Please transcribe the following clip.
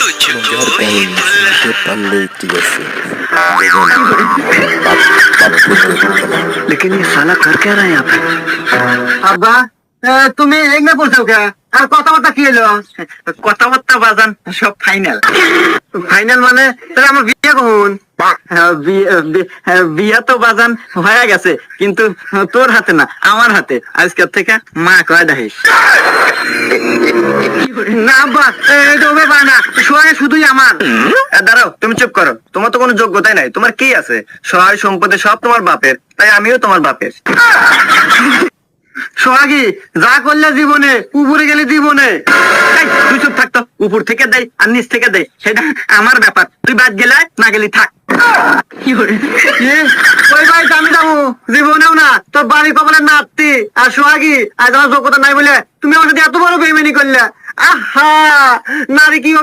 মজার পারলেই ঠিক আছে। लेकिन ये साला कर क्या रहा है यहाँ पे? আব্বা তুমি এগনা পড়ছো কে? আর কথাবার্তা কি হলো? কথাবার্তা বাজান সব ফাইনাল। ফাইনাল মানে তাহলে আমার বিয়ে কখন? বিয়া তো বাজান হয়ে গেছে, কিন্তু তোর হাতে না, আমার হাতে। আজকের থেকে মা কয় দেখিস। না আব্বা, এটা হবে পারে না। সহায় শুধুই আমার। দাঁড়াও, তুমি চুপ করো। তোমার তো কোনো যোগ্যতাই নাই। তোমার কি আছে? সহায় সম্পত্তি সব তোমার বাপের, তাই আমিও তোমার বাপের। সোহাগী, যা করলে জীবনে, উপরে গেলে জীবনে। তুই চুপ থাকতো, উপর থেকে দেয় আর নিচ থেকে দেয়, সেটা আমার ব্যাপার। তুই বাদ গেলে না গেলি থাক। ওই ভাই আমি যাবো, জীবনেও না। তোর বাড়ি কপালের নাতি আর সোহাগী, আজ আমার যোগ্যতা নাই বলে তুমি আমার সাথে এত বড় বেইমানি করলে। আহা, নারী কি হবে